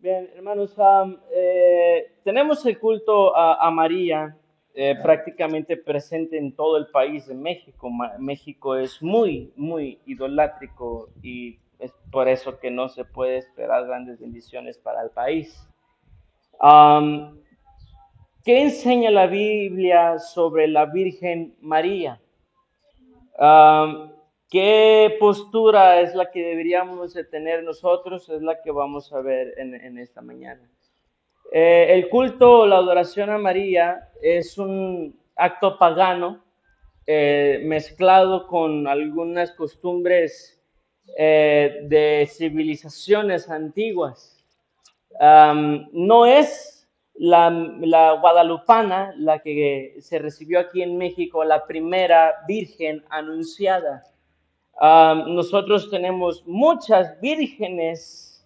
Bien, hermanos, tenemos el culto a María prácticamente presente en todo el país de México. México es muy, muy idolátrico y es por eso que no se puede esperar grandes bendiciones para el país. Am, ¿Qué enseña la Biblia sobre la Virgen María? Am, ¿Qué postura es la que deberíamos de tener nosotros? Es la que vamos a ver en esta mañana. El culto o la adoración a María es un acto pagano mezclado con algunas costumbres de civilizaciones antiguas. No es la guadalupana la que se recibió aquí en México, la primera virgen anunciada. Nosotros tenemos muchas vírgenes,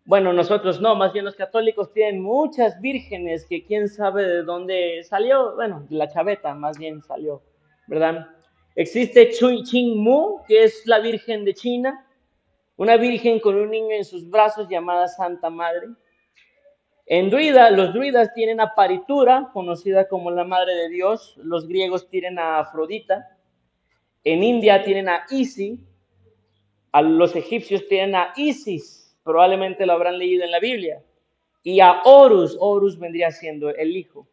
bueno, nosotros no, más bien los católicos tienen muchas vírgenes que quién sabe de dónde salió, bueno, de la chaveta más bien salió, ¿verdad? Existe Chui Ching Mu, que es la Virgen de China, una virgen con un niño en sus brazos llamada Santa Madre. Los druidas tienen a Paritura, conocida como la Madre de Dios, los griegos tienen a Afrodita, en India tienen a Isis, a los egipcios tienen a Isis, probablemente lo habrán leído en la Biblia, y a Horus, Horus vendría siendo el hijo.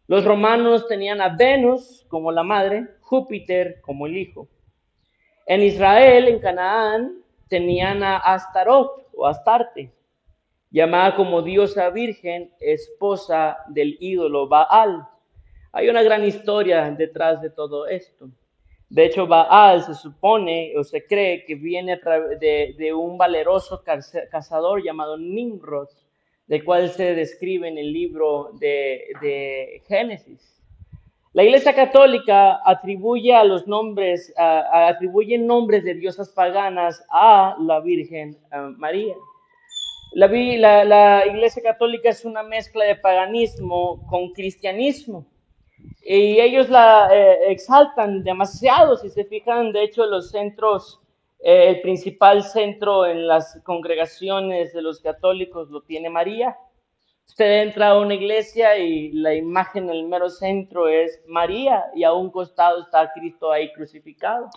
Los romanos tenían a Venus como la madre, Júpiter como el hijo. En Israel, en Canaán, tenían a Astaroth o Astarte, llamada como diosa virgen, esposa del ídolo Baal. Hay una gran historia detrás de todo esto. De hecho, Baal se supone o se cree que viene a través de un valeroso cazador llamado Nimrod, del cual se describe en el libro de Génesis. La Iglesia Católica atribuye a los nombres, atribuye nombres de diosas paganas a la Virgen María. La Iglesia Católica es una mezcla de paganismo con cristianismo. Y ellos la exaltan demasiado, si se fijan, de hecho los centros, el principal centro en las congregaciones de los católicos lo tiene María. Usted entra a una iglesia y la imagen en el mero centro es María y a un costado está Cristo ahí crucificado.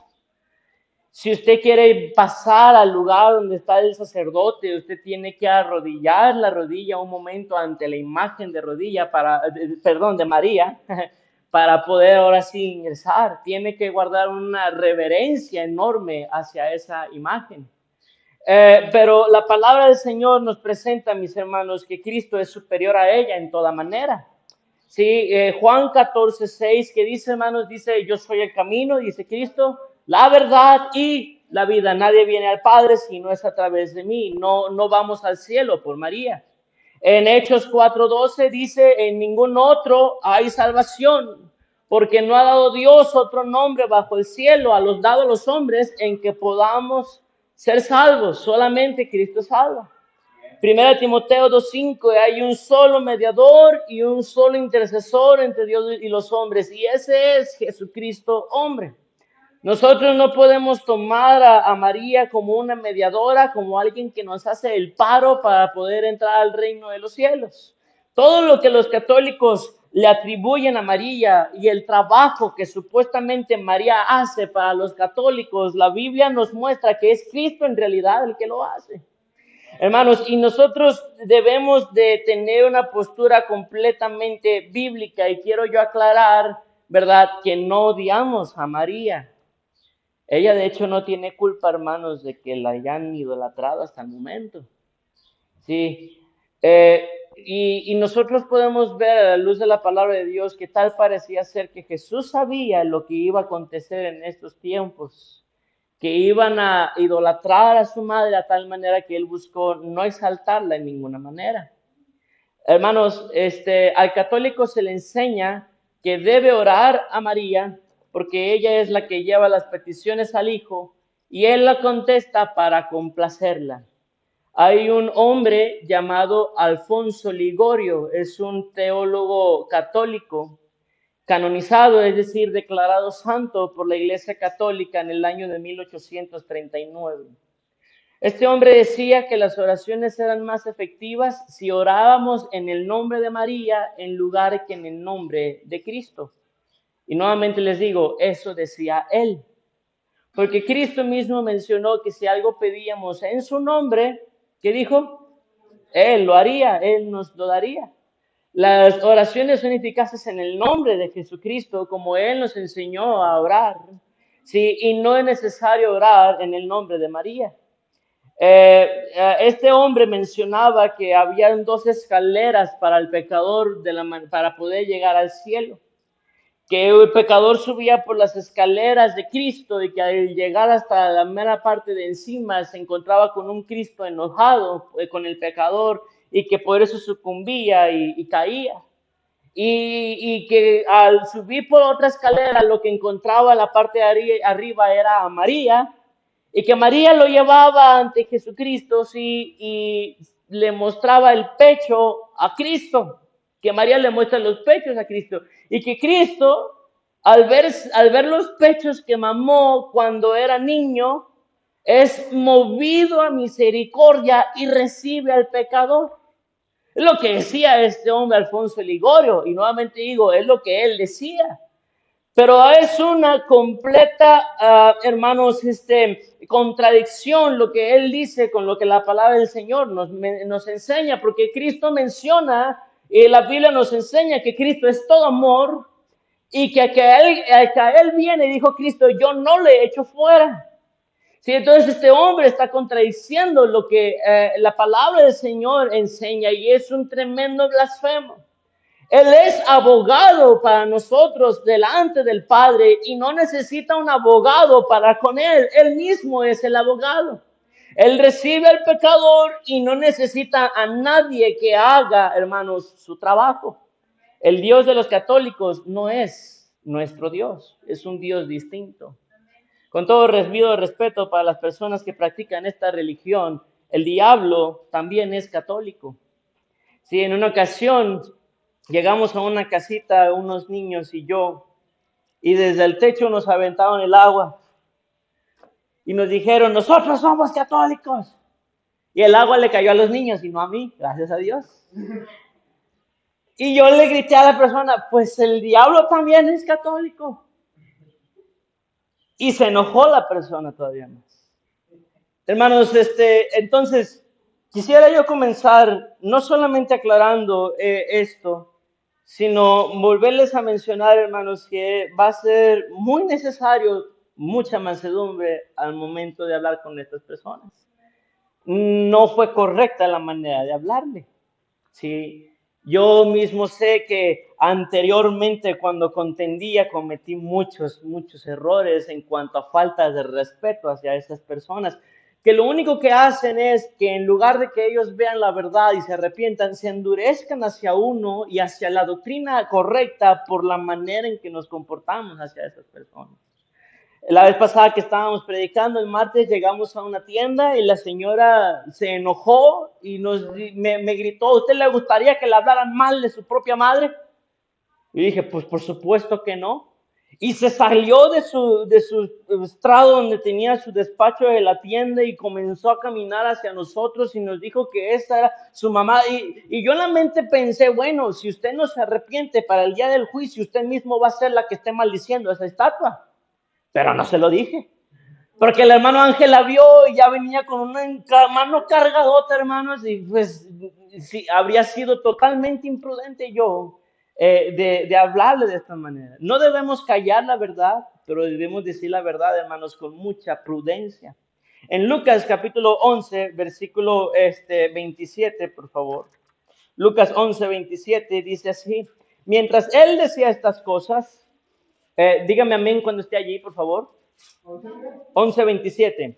Si usted quiere pasar al lugar donde está el sacerdote, usted tiene que arrodillar la rodilla un momento ante la imagen de rodilla de María, para poder ahora sí ingresar. Tiene que guardar una reverencia enorme hacia esa imagen. Pero la palabra del Señor nos presenta, mis hermanos, que Cristo es superior a ella en toda manera. Sí, Juan 14:6, que dice, hermanos, dice, yo soy el camino, dice Cristo, la verdad y la vida. Nadie viene al Padre si no es a través de mí. No vamos al cielo por María. En Hechos 4:12 dice, en ningún otro hay salvación, porque no ha dado Dios otro nombre bajo el cielo a los dados los hombres en que podamos ser salvos. Solamente Cristo salva. Primera Timoteo 2:5, hay un solo mediador y un solo intercesor entre Dios y los hombres, y ese es Jesucristo hombre. Nosotros no podemos tomar a María como una mediadora, como alguien que nos hace el paro para poder entrar al reino de los cielos. Todo lo que los católicos le atribuyen a María y el trabajo que supuestamente María hace para los católicos, la Biblia nos muestra que es Cristo en realidad el que lo hace. Hermanos, y nosotros debemos de tener una postura completamente bíblica, y quiero yo aclarar, ¿verdad?, que no odiamos a María. Ella de hecho no tiene culpa, hermanos, de que la hayan idolatrado hasta el momento. Sí. Y nosotros podemos ver a la luz de la palabra de Dios que tal parecía ser que Jesús sabía lo que iba a acontecer en estos tiempos, que iban a idolatrar a su madre a tal manera que él buscó no exaltarla en ninguna manera. Hermanos, al católico se le enseña que debe orar a María porque ella es la que lleva las peticiones al Hijo y él la contesta para complacerla. Hay un hombre llamado Alfonso Ligorio, es un teólogo católico canonizado, es decir, declarado santo por la Iglesia Católica en el año de 1839. Este hombre decía que las oraciones eran más efectivas si orábamos en el nombre de María en lugar que en el nombre de Cristo. Y nuevamente les digo, eso decía él. Porque Cristo mismo mencionó que si algo pedíamos en su nombre, ¿qué dijo? Él lo haría, Él nos lo daría. Las oraciones son eficaces en el nombre de Jesucristo, como Él nos enseñó a orar. Sí, y no es necesario orar en el nombre de María. Este hombre mencionaba que habían dos escaleras para el pecador para poder llegar al cielo, que el pecador subía por las escaleras de Cristo y que al llegar hasta la mera parte de encima se encontraba con un Cristo enojado con el pecador y que por eso sucumbía y caía. Y que al subir por otra escalera lo que encontraba en la parte de arriba era a María, y que María lo llevaba ante Jesucristo, sí, y le mostraba el pecho a Cristo, que María le muestra los pechos a Cristo, y que Cristo, al ver los pechos que mamó cuando era niño, es movido a misericordia y recibe al pecador. Es lo que decía este hombre Alfonso Ligorio, y nuevamente digo, es lo que él decía. Pero es una completa, hermanos, contradicción lo que él dice con lo que la palabra del Señor nos enseña, porque Cristo menciona, y la Biblia nos enseña que Cristo es todo amor, y que a él viene, dijo Cristo, yo no le echo fuera. Sí, entonces este hombre está contradiciendo lo que la palabra del Señor enseña, y es un tremendo blasfemo. Él es abogado para nosotros delante del Padre y no necesita un abogado para con él. Él mismo es el abogado. Él recibe al pecador y no necesita a nadie que haga, hermanos, su trabajo. El Dios de los católicos no es nuestro Dios, es un Dios distinto. Con todo debido respeto para las personas que practican esta religión, el diablo también es católico. Sí, en una ocasión llegamos a una casita, unos niños y yo, y desde el techo nos aventaron el agua y nos dijeron, nosotros somos católicos. Y el agua le cayó a los niños y no a mí, gracias a Dios. Y yo le grité a la persona, pues el diablo también es católico. Y se enojó la persona todavía más. Hermanos, entonces, quisiera yo comenzar no solamente aclarando esto, sino volverles a mencionar, hermanos, que va a ser muy necesario mucha mansedumbre al momento de hablar con estas personas. No fue correcta la manera de hablarle. ¿Sí? Yo mismo sé que anteriormente cuando contendía cometí muchos errores en cuanto a falta de respeto hacia esas personas, que lo único que hacen es que en lugar de que ellos vean la verdad y se arrepientan, se endurezcan hacia uno y hacia la doctrina correcta por la manera en que nos comportamos hacia esas personas. La vez pasada que estábamos predicando, el martes, llegamos a una tienda y la señora se enojó y me gritó, ¿a usted le gustaría que le hablaran mal de su propia madre? Y dije, pues por supuesto que no. Y se salió de su estrado donde tenía su despacho de la tienda y comenzó a caminar hacia nosotros y nos dijo que esa era su mamá. Y yo en la mente pensé, bueno, si usted no se arrepiente para el día del juicio, usted mismo va a ser la que esté maldiciendo esa estatua. Pero no se lo dije. Porque el hermano Ángel la vio y ya venía con una mano cargadota, hermanos, y pues sí, habría sido totalmente imprudente yo de hablarle de esta manera. No debemos callar la verdad, pero debemos decir la verdad, hermanos, con mucha prudencia. En Lucas capítulo 11, versículo 27, por favor. Lucas 11, 27 dice así, mientras él decía estas cosas, dígame amén cuando esté allí, por favor. 11:27.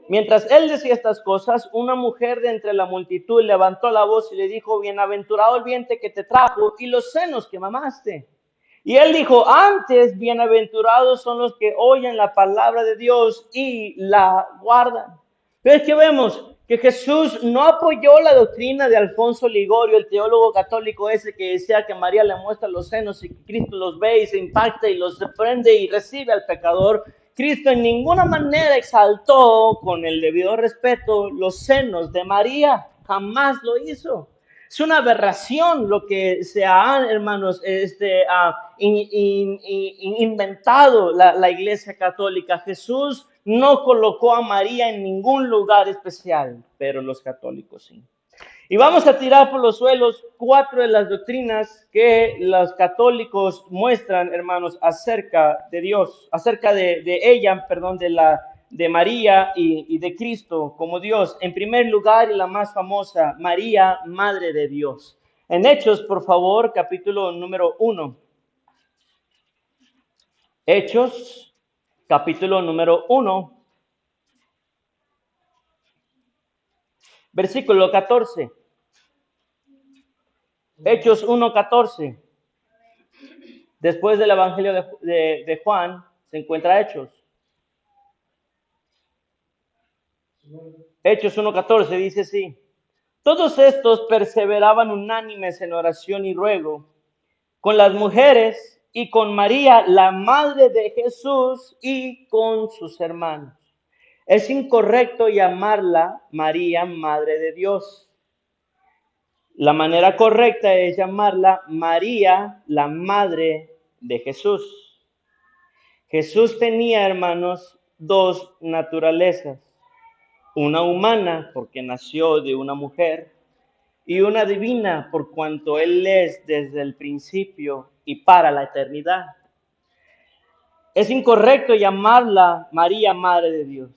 Mientras él decía estas cosas, una mujer de entre la multitud levantó la voz y le dijo, bienaventurado el vientre que te trajo y los senos que mamaste. Y él dijo, antes bienaventurados son los que oyen la palabra de Dios y la guardan. Entonces, ¿qué vemos? Que Jesús no apoyó la doctrina de Alfonso Ligorio, el teólogo católico ese que decía que María le muestra los senos y que Cristo los ve y se impacta y los prende y recibe al pecador. Cristo en ninguna manera exaltó con el debido respeto los senos de María, jamás lo hizo. Es una aberración lo que se ha, hermanos, inventado la Iglesia Católica. Jesús no colocó a María en ningún lugar especial, pero los católicos sí. Y vamos a tirar por los suelos 4 de las doctrinas que los católicos muestran, hermanos, acerca de Dios, acerca de ella, perdón, de María y de Cristo como Dios. En primer lugar, y la más famosa, María, Madre de Dios. En Hechos, por favor, capítulo número 1. Hechos, capítulo número 1, versículo 14. Hechos 1:14. Después del Evangelio de Juan, se encuentra Hechos. Hechos 1:14 dice así: todos estos perseveraban unánimes en oración y ruego con las mujeres y con María, la madre de Jesús, y con sus hermanos. Es incorrecto llamarla María, Madre de Dios. La manera correcta es llamarla María, la Madre de Jesús. Jesús tenía, hermanos, dos naturalezas. Una humana, porque nació de una mujer, y una divina, por cuanto Él es desde el principio y para la eternidad. Es incorrecto llamarla María, Madre de Dios.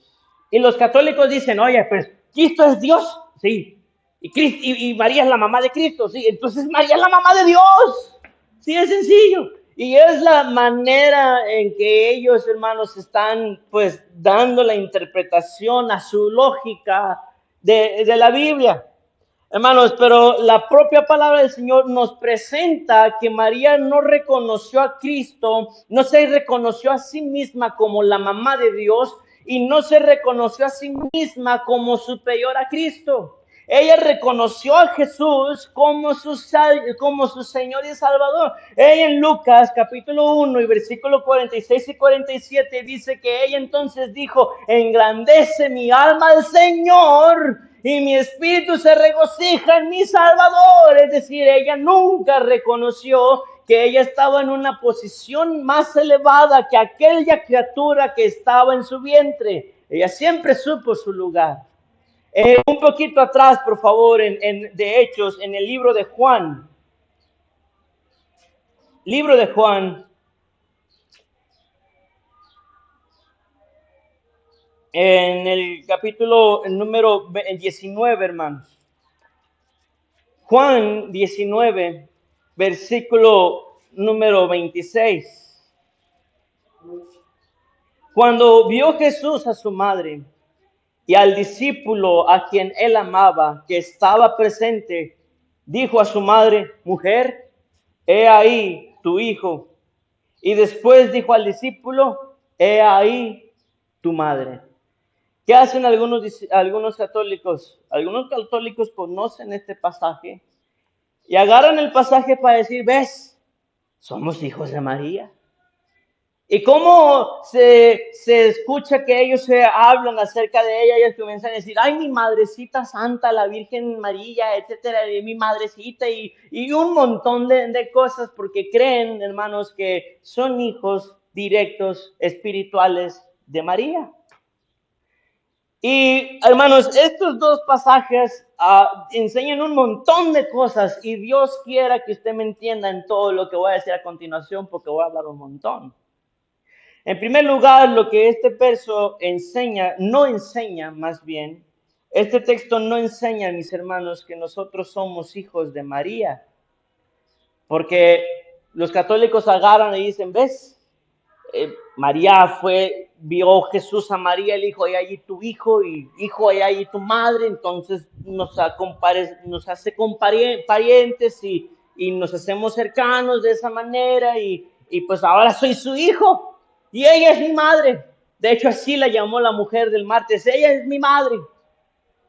Y los católicos dicen, oye, pues, ¿Cristo es Dios? Sí. Y María es la mamá de Cristo, sí. Entonces María es la mamá de Dios. Sí, es sencillo. Y es la manera en que ellos, hermanos, están pues dando la interpretación a su lógica de la Biblia. Hermanos, pero la propia palabra del Señor nos presenta que María no reconoció a Cristo, no se reconoció a sí misma como la mamá de Dios y no se reconoció a sí misma como superior a Cristo. Ella reconoció a Jesús como su Señor y Salvador. Ella en Lucas capítulo 1 y versículo 46 y 47 dice que ella entonces dijo, engrandece mi alma al Señor y mi espíritu se regocija en mi Salvador. Es decir, ella nunca reconoció que ella estaba en una posición más elevada que aquella criatura que estaba en su vientre. Ella siempre supo su lugar. Un poquito atrás, por favor, de Hechos, en el libro de Juan. Libro de Juan. En el capítulo número 19, hermanos. Juan 19, versículo número 26. Cuando vio Jesús a su madre y al discípulo a quien él amaba, que estaba presente, dijo a su madre, mujer, he ahí tu hijo. Y después dijo al discípulo, he ahí tu madre. ¿Qué hacen algunos católicos? Algunos católicos conocen este pasaje y agarran el pasaje para decir, ¿ves? Somos hijos de María. ¿Y cómo se escucha que ellos se hablan acerca de ella? Ellos comienzan a decir, ay, mi madrecita santa, la Virgen María, etcétera, y mi madrecita, y un montón de cosas, porque creen, hermanos, que son hijos directos, espirituales de María. Y, hermanos, estos dos pasajes enseñan un montón de cosas, y Dios quiera que usted me entienda en todo lo que voy a decir a continuación, porque voy a hablar un montón. En primer lugar, lo que este verso no enseña más bien, este texto no enseña, mis hermanos, que nosotros somos hijos de María. Porque los católicos agarran y dicen, ¿ves? María vio Jesús a María, el hijo, y allí tu hijo, y hijo, y allí tu madre, entonces nos hace parientes y nos hacemos cercanos de esa manera, y pues ahora soy su hijo. Y ella es mi madre. De hecho, así la llamó la mujer del martes. Ella es mi madre.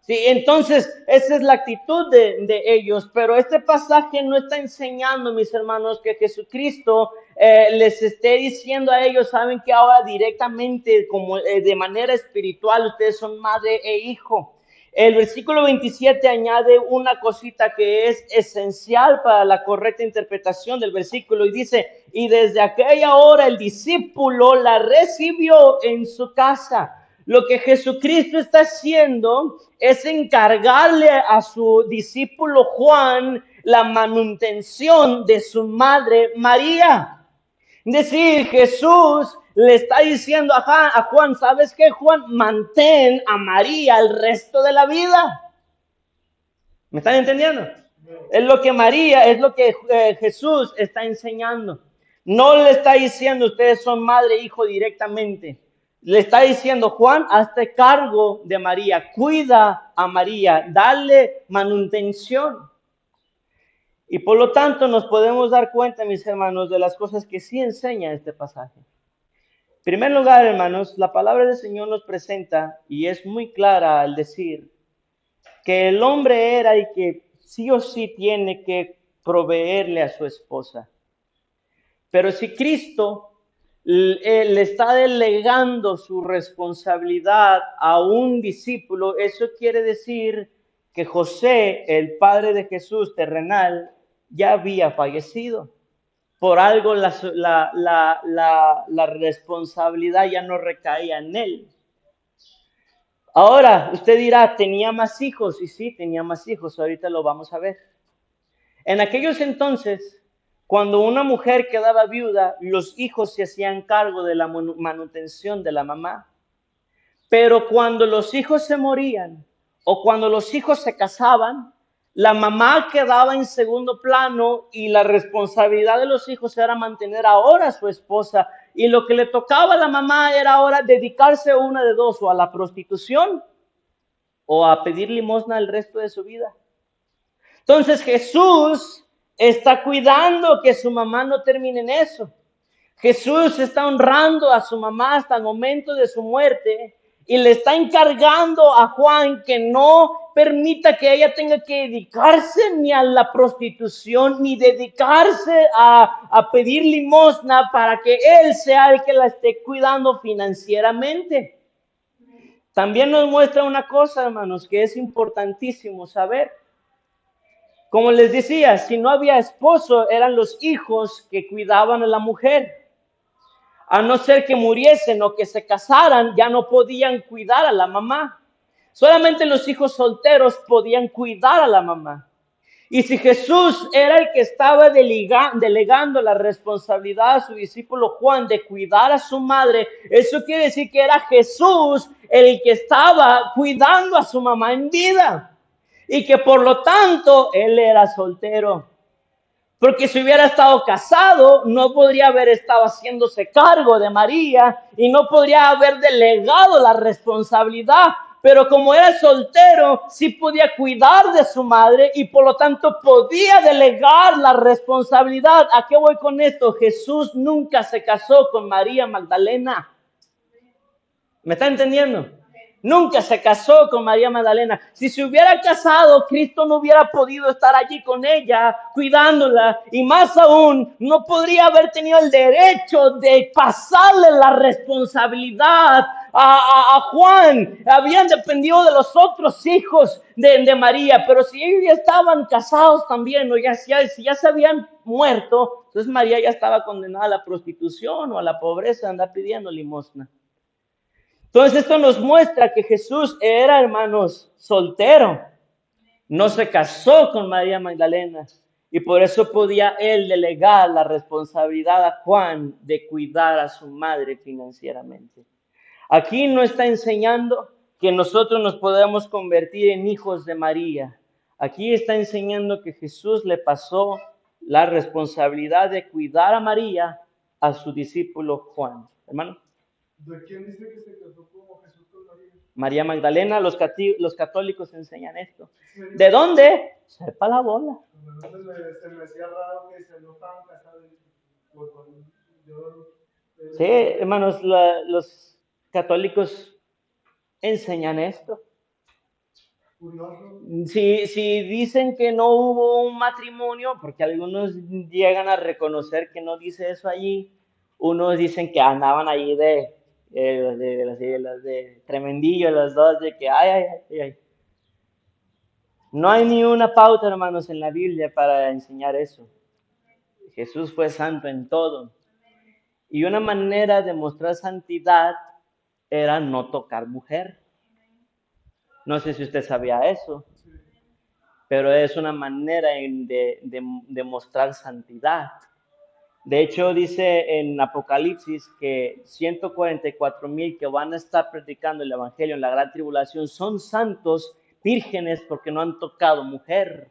Sí, entonces esa es la actitud de ellos, pero este pasaje no está enseñando, mis hermanos, que Jesucristo les esté diciendo a ellos, saben que ahora directamente, como de manera espiritual, ustedes son madre e hijo. El versículo 27 añade una cosita que es esencial para la correcta interpretación del versículo y dice, y desde aquella hora el discípulo la recibió en su casa. Lo que Jesucristo está haciendo es encargarle a su discípulo Juan la manutención de su madre María. Es decir, Jesús le está diciendo a Juan, ¿sabes qué, Juan? Mantén a María el resto de la vida. ¿Me están entendiendo? Es lo que María, es lo que Jesús está enseñando. No le está diciendo ustedes son madre e hijo directamente. Le está diciendo, Juan, hazte cargo de María, cuida a María, dale manutención. Y por lo tanto nos podemos dar cuenta, mis hermanos, de las cosas que sí enseña este pasaje. En primer lugar, hermanos, la palabra del Señor nos presenta, y es muy clara al decir, que el hombre era y que sí o sí tiene que proveerle a su esposa. Pero si Cristo le está delegando su responsabilidad a un discípulo, eso quiere decir que José, el padre de Jesús terrenal, ya había fallecido. Por algo la responsabilidad ya no recaía en él. Ahora, usted dirá, ¿tenía más hijos? Y sí, tenía más hijos, ahorita lo vamos a ver. En aquellos entonces, cuando una mujer quedaba viuda, los hijos se hacían cargo de la manutención de la mamá. Pero cuando los hijos se morían o cuando los hijos se casaban, la mamá quedaba en segundo plano y la responsabilidad de los hijos era mantener ahora a su esposa. Y lo que le tocaba a la mamá era ahora dedicarse a una de dos, o a la prostitución o a pedir limosna el resto de su vida. Entonces Jesús está cuidando que su mamá no termine en eso. Jesús está honrando a su mamá hasta el momento de su muerte y le está encargando a Juan que no permita que ella tenga que dedicarse ni a la prostitución, ni dedicarse a pedir limosna para que él sea el que la esté cuidando financieramente. También nos muestra una cosa, hermanos, que es importantísimo saber. Como les decía, si no había esposo, eran los hijos que cuidaban a la mujer. A no ser que muriesen o que se casaran, ya no podían cuidar a la mamá. Solamente los hijos solteros podían cuidar a la mamá. Y si Jesús era el que estaba delegando la responsabilidad a su discípulo Juan de cuidar a su madre, eso quiere decir que era Jesús el que estaba cuidando a su mamá en vida. Y que por lo tanto él era soltero. Porque si hubiera estado casado, no podría haber estado haciéndose cargo de María y no podría haber delegado la responsabilidad. Pero como era soltero, sí podía cuidar de su madre y por lo tanto podía delegar la responsabilidad. ¿A qué voy con esto? Jesús nunca se casó con María Magdalena. ¿Me está entendiendo? Nunca se casó con María Magdalena. Si se hubiera casado, Cristo no hubiera podido estar allí con ella, cuidándola. Y más aún, no podría haber tenido el derecho de pasarle la responsabilidad a Juan. Habían dependido de los otros hijos de María. Pero si ellos ya estaban casados también, o si ya se habían muerto, entonces María ya estaba condenada a la prostitución o a la pobreza, andar pidiendo limosna. Entonces esto nos muestra que Jesús era, hermanos, soltero. No se casó con María Magdalena y por eso podía él delegar la responsabilidad a Juan de cuidar a su madre financieramente. Aquí no está enseñando que nosotros nos podemos convertir en hijos de María. Aquí está enseñando que Jesús le pasó la responsabilidad de cuidar a María a su discípulo Juan. Hermano. ¿De quién dice que se casó como Jesús con María? María Magdalena, los católicos enseñan esto. ¿De dónde? Sepa la bola. Se me hacía raro que se no estaban casados. Sí, hermanos, los católicos enseñan esto. curioso. Si dicen que no hubo un matrimonio, porque algunos llegan a reconocer que no dice eso allí, unos dicen que andaban allí de tremendillo, los dos, de que ay. No hay ni una pauta, hermanos, en la Biblia para enseñar eso. Jesús fue santo en todo. Y una manera de mostrar santidad era no tocar mujer. No sé si usted sabía eso, pero es una manera de mostrar santidad. De hecho, dice en Apocalipsis que 144,000 que van a estar predicando el Evangelio en la gran tribulación son santos, vírgenes, porque no han tocado mujer.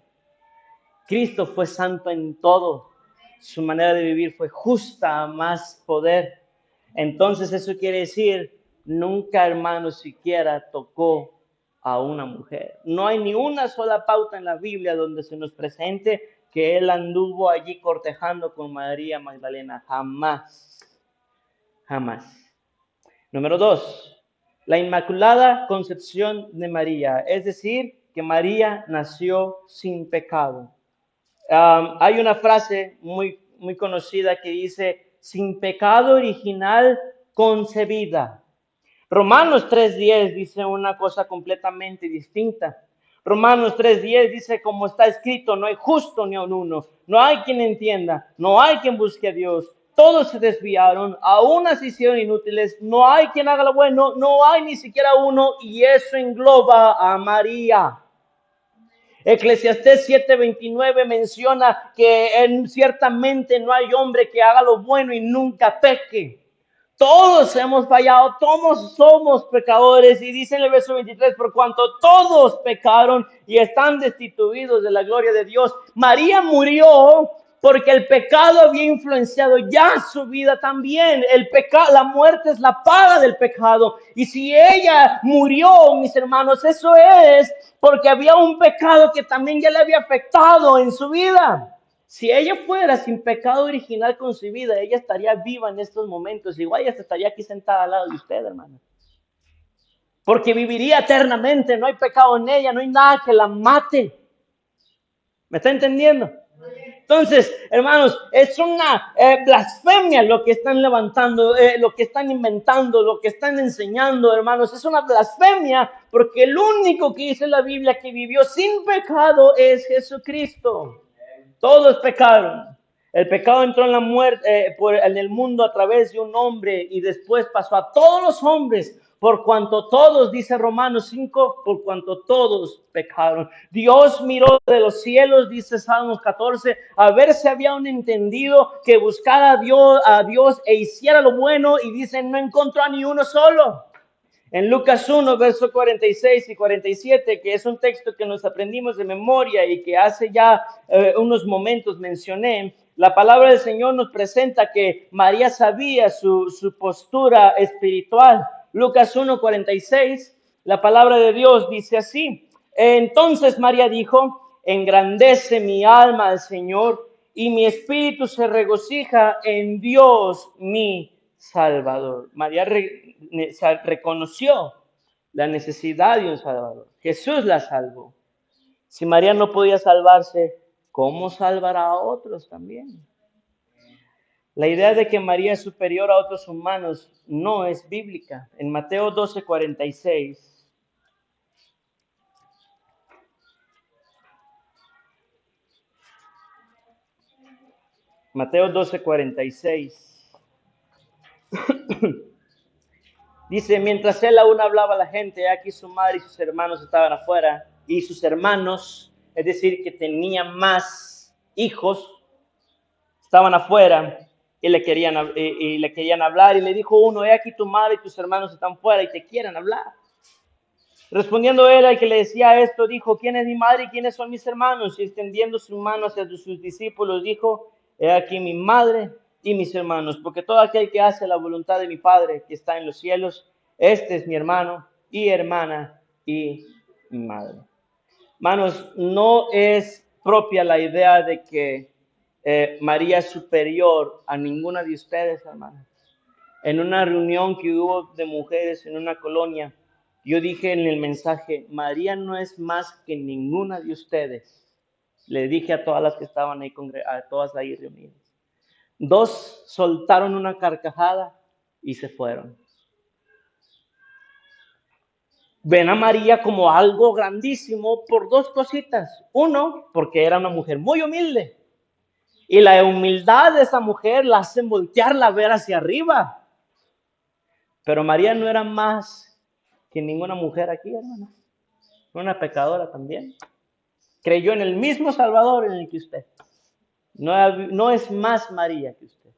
Cristo fue santo en todo. Su manera de vivir fue justa, más poder. Entonces eso quiere decir, nunca, hermano, siquiera tocó a una mujer. No hay ni una sola pauta en la Biblia donde se nos presente que él anduvo allí cortejando con María Magdalena. Jamás. Jamás. Número 2. La Inmaculada Concepción de María. Es decir, que María nació sin pecado. Hay una frase muy conocida que dice, sin pecado original concebida. Romanos 3:10 dice una cosa completamente distinta. Romanos 3:10 dice, como está escrito, no hay justo ni aun uno, no hay quien entienda, no hay quien busque a Dios. Todos se desviaron, aún se hicieron inútiles, no hay quien haga lo bueno, no hay ni siquiera uno, y eso engloba a María. Eclesiastés 7:29 menciona que ciertamente no hay hombre que haga lo bueno y nunca peque. Todos hemos fallado, todos somos pecadores, y dice en el verso 23, por cuanto todos pecaron y están destituidos de la gloria de Dios. María murió porque el pecado había influenciado ya su vida también. La muerte es la paga del pecado. Y si ella murió, mis hermanos, eso es porque había un pecado que también ya le había afectado en su vida. Si ella fuera sin pecado original concebida, ella estaría viva en estos momentos. Igual ella estaría aquí sentada al lado de usted, hermano. Porque viviría eternamente, no hay pecado en ella, no hay nada que la mate. ¿Me está entendiendo? Entonces, hermanos, es una blasfemia lo que están levantando, lo que están inventando, lo que están enseñando, hermanos. Es una blasfemia porque el único que dice la Biblia que vivió sin pecado es Jesucristo. Todos pecaron. El pecado entró en la muerte, en el mundo a través de un hombre y después pasó a todos los hombres. Por cuanto todos, dice Romanos 5, por cuanto todos pecaron. Dios miró de los cielos, dice Salmos 14, a ver si había un entendido que buscara a Dios e hiciera lo bueno, y dice, no encontró a ni uno solo. En Lucas 1, versos 46 y 47, que es un texto que nos aprendimos de memoria y que hace ya unos momentos mencioné, la palabra del Señor nos presenta que María sabía su postura espiritual. Lucas 1, 46, la palabra de Dios dice así: entonces María dijo, engrandece mi alma al Señor y mi espíritu se regocija en Dios mi Salvador. María reconoció la necesidad de un Salvador. Jesús la salvó. Si María no podía salvarse, ¿cómo salvará a otros también? La idea de que María es superior a otros humanos no es bíblica. En Mateo 12:46, Mateo 12:46, dice, mientras él aún hablaba a la gente, aquí su madre y sus hermanos estaban afuera, y sus hermanos, es decir, que tenían más hijos, estaban afuera y le querían hablar, y le dijo uno, he aquí tu madre y tus hermanos están fuera y te quieren hablar. Respondiendo él al que le decía esto, dijo, ¿quién es mi madre y quiénes son mis hermanos? Y extendiendo su mano hacia sus discípulos, dijo, he aquí mi madre y mis hermanos, porque todo aquel que hace la voluntad de mi Padre que está en los cielos, este es mi hermano y hermana y mi madre. Hermanos, no es propia la idea de que María es superior a ninguna de ustedes, hermanos. En una reunión que hubo de mujeres en una colonia, Yo dije en el mensaje, María no es más que ninguna de ustedes. Le dije a todas las que estaban ahí, a todas ahí reunidas. Dos soltaron una carcajada y se fueron. Ven a María como algo grandísimo por dos cositas. Uno, porque era una mujer muy humilde. Y la humildad de esa mujer la hace voltearla a ver hacia arriba. Pero María no era más que ninguna mujer aquí, hermano. Una pecadora también. Creyó en el mismo Salvador en el que usted. No es más María que usted.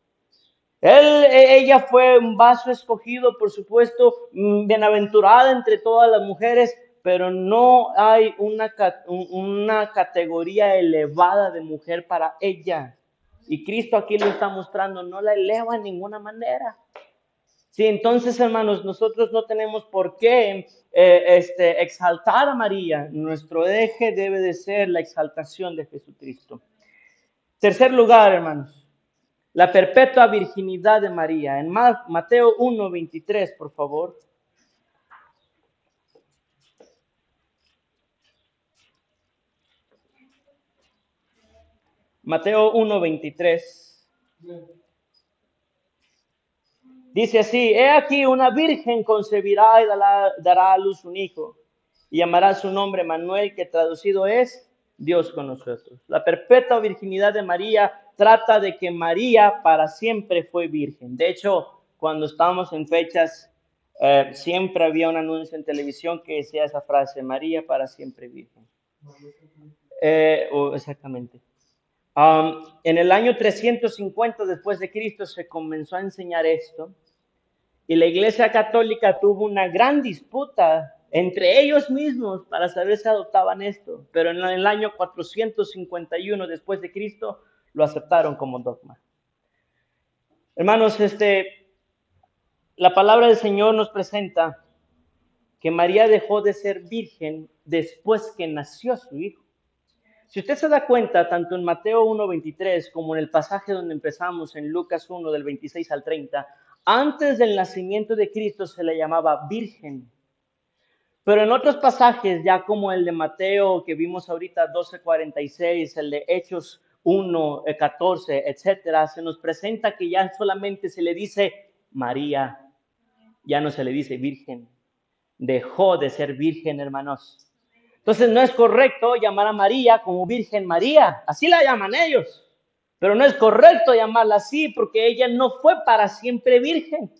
Ella fue un vaso escogido, por supuesto, bienaventurada entre todas las mujeres, pero no hay una categoría elevada de mujer para ella. Y Cristo aquí lo está mostrando, no la eleva en ninguna manera. Sí, entonces, hermanos, nosotros no tenemos por qué exaltar a María. Nuestro eje debe de ser la exaltación de Jesucristo. Tercer lugar, hermanos, la perpetua virginidad de María. En Mateo 1:23, por favor. Mateo 1:23. Dice así, he aquí una virgen concebirá y dará a luz un hijo, y llamará su nombre Manuel, que traducido es Dios con nosotros. La perpetua virginidad de María trata de que María para siempre fue virgen. De hecho, cuando estábamos en fechas, siempre había un anuncio en televisión que decía esa frase, María para siempre virgen. Exactamente. En el año 350 después de Cristo se comenzó a enseñar esto. Y la Iglesia Católica tuvo una gran disputa entre ellos mismos para saber si adoptaban esto. Pero en el año 451 después de Cristo lo aceptaron como dogma. Hermanos, la palabra del Señor nos presenta que María dejó de ser virgen después que nació su hijo. Si usted se da cuenta, tanto en Mateo 1:23 como en el pasaje donde empezamos, en Lucas 1, del 26 al 30, antes del nacimiento de Cristo se le llamaba virgen. Pero en otros pasajes, ya como el de Mateo que vimos ahorita, 12:46, el de Hechos 1:14, etcétera, se nos presenta que ya solamente se le dice María, ya no se le dice virgen. Dejó de ser virgen, hermanos. Entonces no es correcto llamar a María como Virgen María, así la llaman ellos, pero no es correcto llamarla así porque ella no fue para siempre virgen.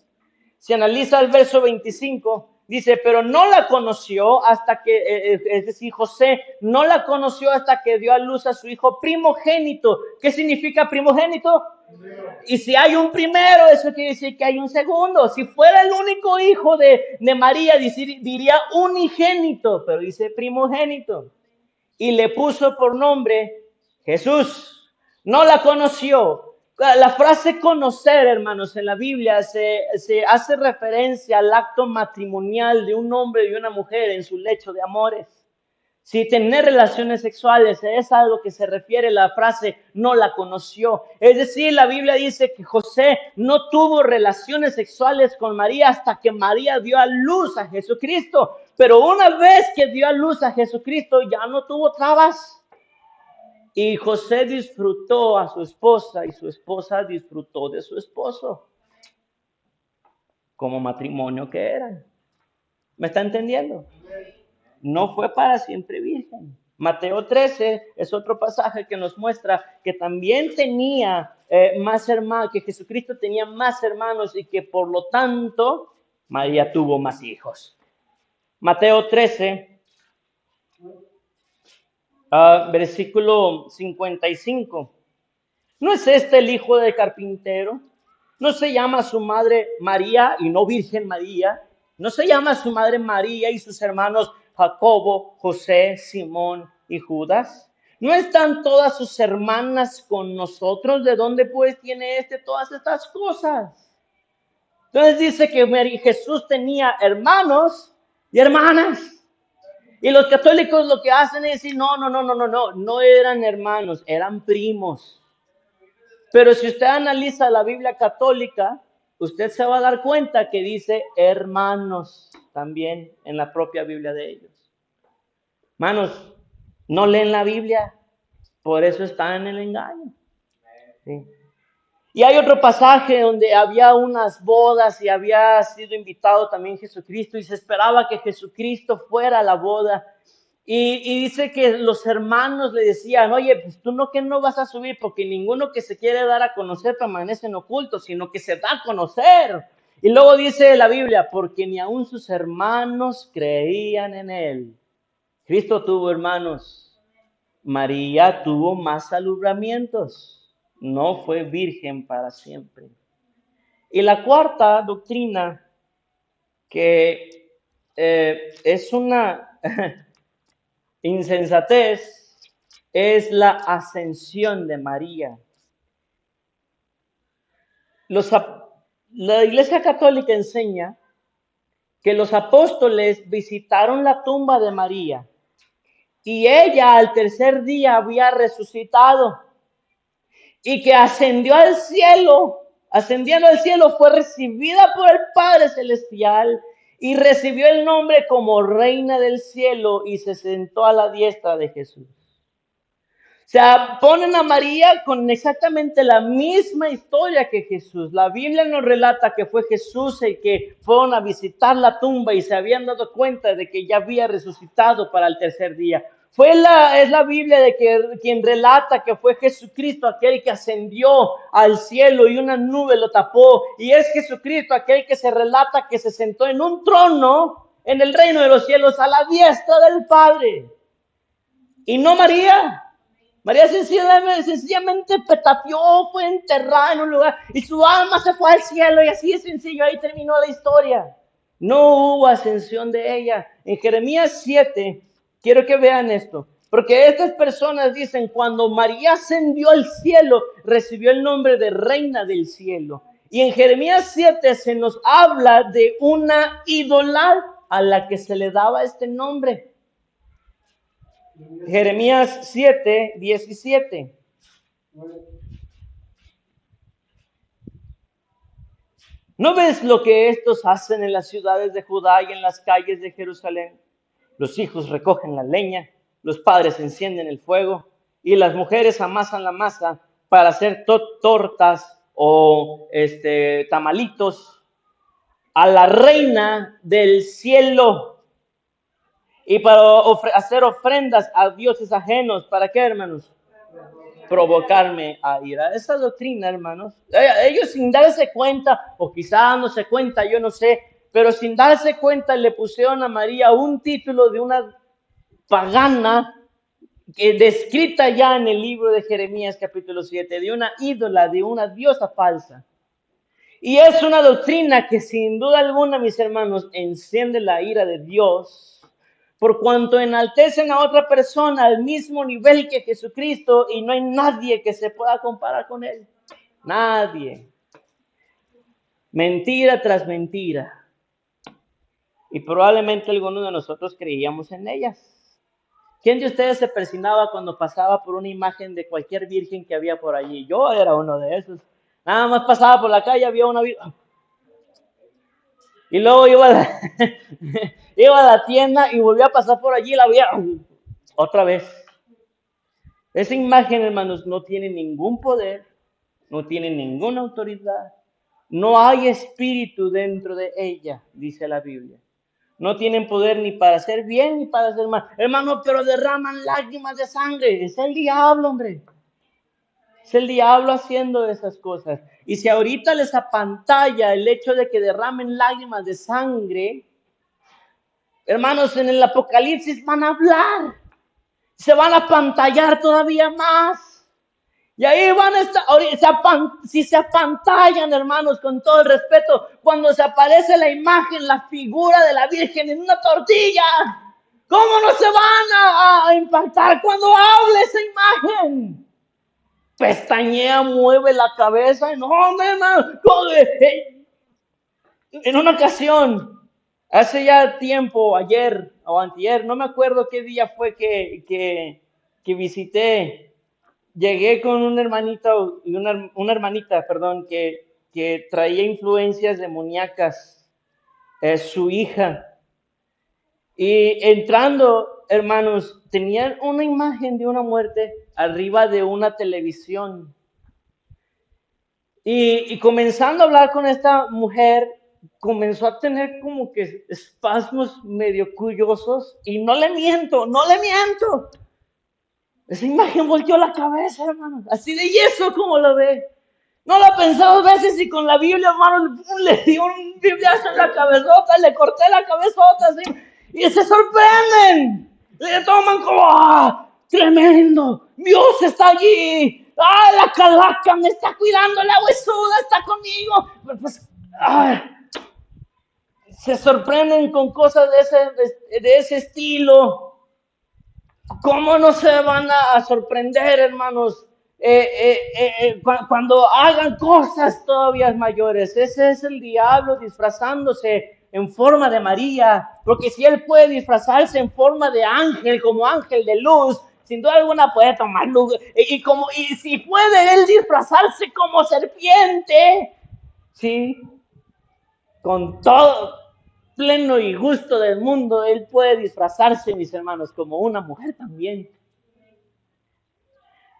Si analiza el verso 25, dice, pero no la conoció hasta que, es decir, José no la conoció hasta que dio a luz a su hijo primogénito. ¿Qué significa primogénito? Y si hay un primero, eso quiere decir que hay un segundo. Si fuera el único hijo de María, diría unigénito, pero dice primogénito. Y le puso por nombre Jesús. No la conoció. La frase conocer, hermanos, en la Biblia se hace referencia al acto matrimonial de un hombre y una mujer en su lecho de amores. Si tener relaciones sexuales es a lo que se refiere la frase no la conoció. Es decir, la Biblia dice que José no tuvo relaciones sexuales con María hasta que María dio a luz a Jesucristo. Pero una vez que dio a luz a Jesucristo ya no tuvo trabas. Y José disfrutó a su esposa y su esposa disfrutó de su esposo. Como matrimonio que eran. ¿Me está entendiendo? No fue para siempre virgen. Mateo 13 es otro pasaje que nos muestra que también tenía más hermanos, que Jesucristo tenía más hermanos y que por lo tanto María tuvo más hijos. Mateo 13, versículo 55. ¿No es este el hijo del carpintero? ¿No se llama su madre María y no Virgen María? ¿No se llama su madre María y sus hermanos Jacobo, José, Simón y Judas? ¿No están todas sus hermanas con nosotros? ¿De dónde pues tiene todas estas cosas? Entonces dice que Jesús tenía hermanos y hermanas. Y los católicos lo que hacen es decir, no eran hermanos, eran primos. Pero si usted analiza la Biblia católica, usted se va a dar cuenta que dice hermanos también en la propia Biblia de ellos. Hermanos, no leen la Biblia, por eso están en el engaño. ¿Sí? Y hay otro pasaje donde había unas bodas y había sido invitado también Jesucristo y se esperaba que Jesucristo fuera a la boda. Y dice que los hermanos le decían, oye, pues tú no que no vas a subir porque ninguno que se quiere dar a conocer permanece en oculto, sino que se da a conocer. Y luego dice la Biblia, porque ni aun sus hermanos creían en él. Cristo tuvo hermanos, María tuvo más alumbramientos, no fue virgen para siempre. Y la cuarta doctrina, que es una insensatez, es la ascensión de María. La Iglesia Católica enseña que los apóstoles visitaron la tumba de María y ella al tercer día había resucitado y que ascendió al cielo. Ascendiendo al cielo fue recibida por el Padre Celestial y recibió el nombre como Reina del Cielo y se sentó a la diestra de Jesús. O sea, ponen a María con exactamente la misma historia que Jesús. La Biblia nos relata que fue Jesús el que fueron a visitar la tumba y se habían dado cuenta de que ya había resucitado para el tercer día. Es la Biblia de quien relata que fue Jesucristo aquel que ascendió al cielo y una nube lo tapó. Y es Jesucristo aquel que se relata que se sentó en un trono en el reino de los cielos a la diestra del Padre. Y no María. María sencillamente petateó, fue enterrada en un lugar y su alma se fue al cielo y así de sencillo, ahí terminó la historia. No hubo ascensión de ella. En Jeremías 7, quiero que vean esto, porque estas personas dicen, cuando María ascendió al cielo, recibió el nombre de Reina del Cielo. Y en Jeremías 7 se nos habla de una ídola a la que se le daba este nombre. Jeremías 7, 17. ¿No ves lo que estos hacen en las ciudades de Judá y en las calles de Jerusalén? Los hijos recogen la leña, los padres encienden el fuego y las mujeres amasan la masa para hacer tortas o tamalitos a la reina del cielo. Y para hacer ofrendas a dioses ajenos. ¿Para qué, hermanos? Provocarme a ira. Esa doctrina, hermanos, ellos sin darse cuenta, o quizá dándose cuenta, yo no sé, pero sin darse cuenta le pusieron a María un título de una pagana descrita ya en el libro de Jeremías capítulo 7, de una ídola, de una diosa falsa. Y es una doctrina que sin duda alguna, mis hermanos, enciende la ira de Dios, por cuanto enaltecen a otra persona al mismo nivel que Jesucristo y no hay nadie que se pueda comparar con él. Nadie. Mentira tras mentira. Y probablemente algunos de nosotros creíamos en ellas. ¿Quién de ustedes se persinaba cuando pasaba por una imagen de cualquier virgen que había por allí? Yo era uno de esos. Nada más pasaba por la calle, había una virgen. Y luego iba a la tienda y volvía a pasar por allí y la veía otra vez. Esa imagen, hermanos, no tiene ningún poder, no tiene ninguna autoridad. No hay espíritu dentro de ella, dice la Biblia. No tienen poder ni para hacer bien ni para hacer mal. Hermano, pero derraman lágrimas de sangre. Es el diablo, hombre. Es el diablo haciendo esas cosas. Y si ahorita les apantalla el hecho de que derramen lágrimas de sangre, hermanos, en el Apocalipsis van a hablar. Se van a apantallar todavía más. Y ahí van a estar, si se apantallan, hermanos, con todo el respeto, cuando se aparece la imagen, la figura de la Virgen en una tortilla, ¿cómo no se van a impactar cuando hable esa imagen? Pestañea, mueve la cabeza, y no, hermano, en una ocasión, hace ya tiempo, ayer o antier, no me acuerdo qué día fue que visité. Llegué con un hermanito y una hermanita, perdón, que que traía influencias demoníacas, su hija. Y entrando, hermanos, tenían una imagen de una muerte arriba de una televisión. Y comenzando a hablar con esta mujer, comenzó a tener como que espasmos medio curiosos. Y no le miento, no le miento. Esa imagen volteó la cabeza, hermano. Así de yeso como lo ve. No lo pensé dos veces y con la Biblia, hermano, le di un bibliazo en la cabezota, le corté la cabezota así. Y se sorprenden. Le toman como, ¡ah! ¡Tremendo! ¡Dios está allí! ¡Ah, la calaca me está cuidando! ¡La huesuda está conmigo! Pues, ¡ah! Se sorprenden con cosas de ese estilo. ¿Cómo no se van a sorprender, hermanos, cuando hagan cosas todavía mayores? Ese es el diablo disfrazándose en forma de María, porque si él puede disfrazarse en forma de ángel, como ángel de luz, sin duda alguna puede tomar luz, y si puede él disfrazarse como serpiente, sí, con todo pleno y gusto del mundo, él puede disfrazarse, mis hermanos, como una mujer también.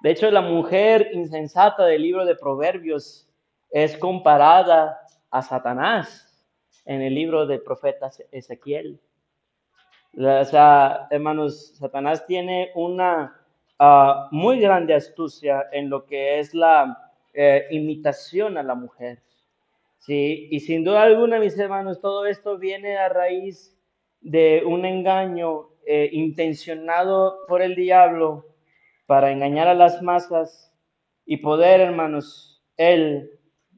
De hecho, la mujer insensata del libro de Proverbios es comparada a Satanás en el libro del profeta Ezequiel. O sea, hermanos, Satanás tiene una muy grande astucia en lo que es la imitación a la mujer. Sí, y sin duda alguna, mis hermanos, todo esto viene a raíz de un engaño intencionado por el diablo para engañar a las masas y poder, hermanos, él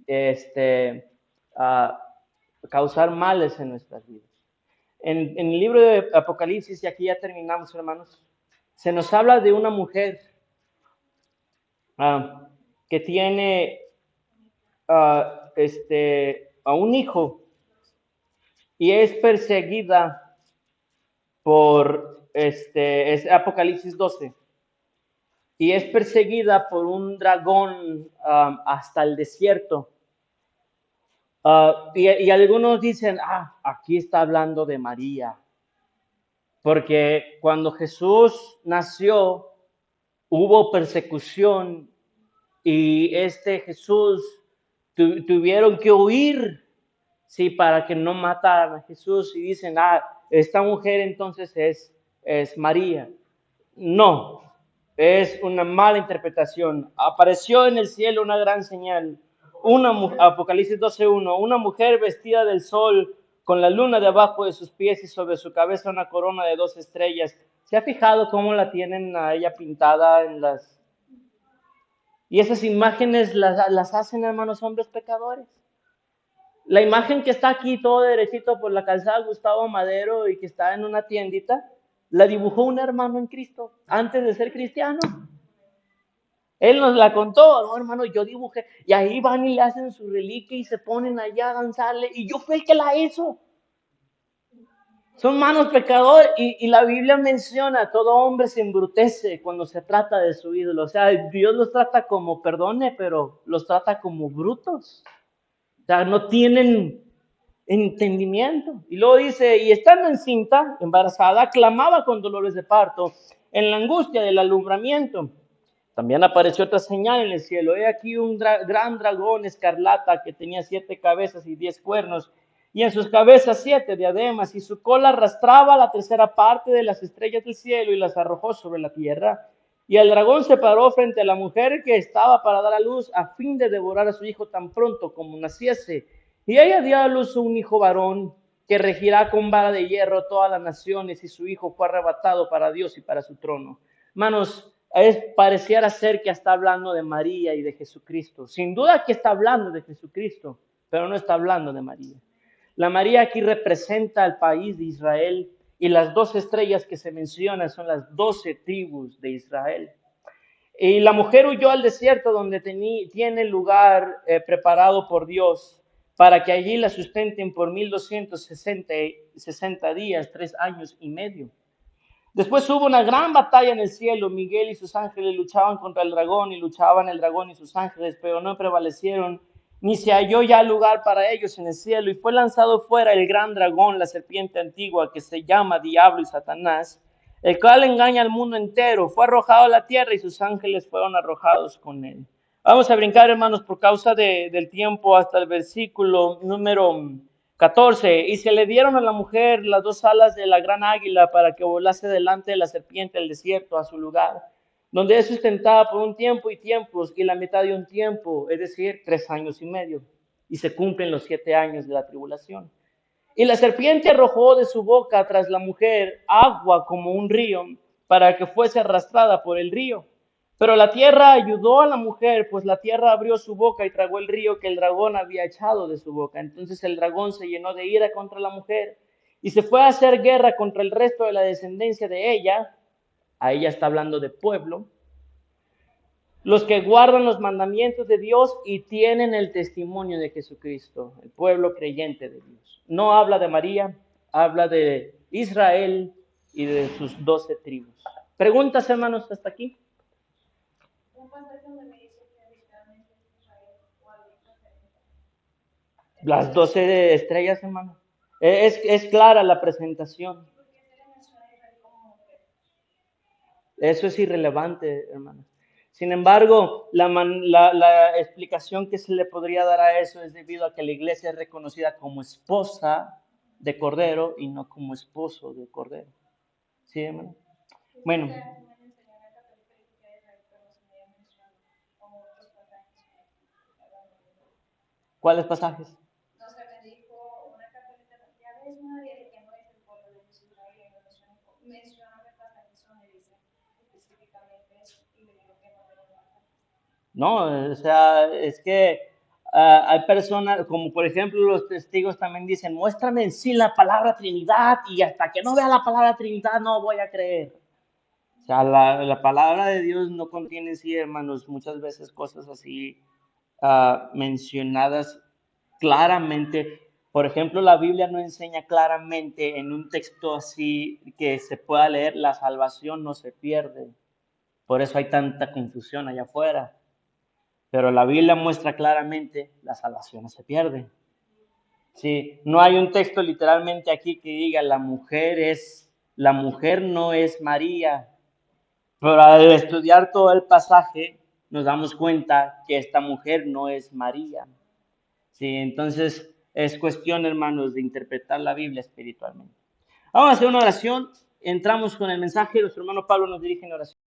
uh, causar males en nuestras vidas. En el libro de Apocalipsis, y aquí ya terminamos, hermanos, se nos habla de una mujer que tiene a un hijo y es perseguida por, es Apocalipsis 12, y es perseguida por un dragón hasta el desierto. Y algunos dicen, aquí está hablando de María, porque cuando Jesús nació hubo persecución y Jesús tuvieron que huir, sí, para que no mataran a Jesús, y dicen, esta mujer entonces es María. No, es una mala interpretación. Apareció en el cielo una gran señal, Apocalipsis 12:1, una mujer vestida del sol, con la luna debajo de sus pies y sobre su cabeza una corona de 2 estrellas. ¿Se ha fijado cómo la tienen a ella pintada en las... Y esas imágenes las hacen, hermanos, hombres pecadores? La imagen que está aquí todo derechito por la calzada Gustavo Madero y que está en una tiendita, la dibujó un hermano en Cristo antes de ser cristiano. Él nos la contó, no, hermano, yo dibujé, y ahí van y le hacen su reliquia y se ponen allá a danzarle, y yo fui el que la hizo. Son manos pecadores, y la Biblia menciona, todo hombre se embrutece cuando se trata de su ídolo. O sea, Dios los trata como, perdone, pero los trata como brutos. O sea, no tienen entendimiento. Y luego dice, y estando encinta, embarazada, clamaba con dolores de parto, en la angustia del alumbramiento. También apareció otra señal en el cielo. He aquí un gran dragón escarlata que tenía 7 cabezas y 10 cuernos, y en sus cabezas 7 diademas, y su cola arrastraba la tercera parte de las estrellas del cielo y las arrojó sobre la tierra. Y el dragón se paró frente a la mujer que estaba para dar a luz, a fin de devorar a su hijo tan pronto como naciese. Y ella dio a luz un hijo varón, que regirá con vara de hierro todas las naciones, y su hijo fue arrebatado para Dios y para su trono. Hermanos, pareciera ser que está hablando de María y de Jesucristo. Sin duda que está hablando de Jesucristo, pero no está hablando de María. La María aquí representa al país de Israel, y las 2 estrellas que se mencionan son las 12 tribus de Israel. Y la mujer huyó al desierto, donde tiene lugar preparado por Dios, para que allí la sustenten por 1260 días, 3 años y medio. Después hubo una gran batalla en el cielo. Miguel y sus ángeles luchaban contra el dragón, y luchaban el dragón y sus ángeles, pero no prevalecieron, ni se halló ya lugar para ellos en el cielo, y fue lanzado fuera el gran dragón, la serpiente antigua, que se llama Diablo y Satanás, el cual engaña al mundo entero. Fue arrojado a la tierra y sus ángeles fueron arrojados con él. Vamos a brincar, hermanos, por causa del tiempo, hasta el versículo número 14. Y se le dieron a la mujer las 2 alas de la gran águila para que volase delante de la serpiente al desierto, a su lugar, donde es sustentada por un tiempo y tiempos, y la mitad de un tiempo, es decir, 3 años y medio, y se cumplen los 7 años de la tribulación. Y la serpiente arrojó de su boca tras la mujer agua como un río, para que fuese arrastrada por el río. Pero la tierra ayudó a la mujer, pues la tierra abrió su boca y tragó el río que el dragón había echado de su boca. Entonces el dragón se llenó de ira contra la mujer y se fue a hacer guerra contra el resto de la descendencia de ella. A ella está hablando de pueblo, los que guardan los mandamientos de Dios y tienen el testimonio de Jesucristo, el pueblo creyente de Dios. No habla de María, habla de Israel y de sus 12 tribus. ¿Preguntas, hermanos, hasta aquí? Las 12 estrellas, hermano. Es clara la presentación. Eso es irrelevante, hermano. Sin embargo, la explicación que se le podría dar a eso es debido a que la iglesia es reconocida como esposa de Cordero y no como esposo de Cordero. ¿Sí, hermano? Bueno. ¿Cuáles pasajes? No, o sea, es que hay personas, como por ejemplo los testigos también dicen, muéstrame en sí la palabra Trinidad y hasta que no vea la palabra Trinidad no voy a creer. O sea, la palabra de Dios no contiene, sí, hermanos, muchas veces cosas así mencionadas claramente. Por ejemplo, la Biblia no enseña claramente en un texto así que se pueda leer, la salvación no se pierde. Por eso hay tanta confusión allá afuera. Pero la Biblia muestra claramente la salvación no se pierde. Sí, no hay un texto literalmente aquí que diga la mujer no es María. Pero al estudiar todo el pasaje nos damos cuenta que esta mujer no es María. Sí, entonces es cuestión, hermanos, de interpretar la Biblia espiritualmente. Vamos a hacer una oración. Entramos con el mensaje. Nuestro hermano Pablo nos dirige en oración.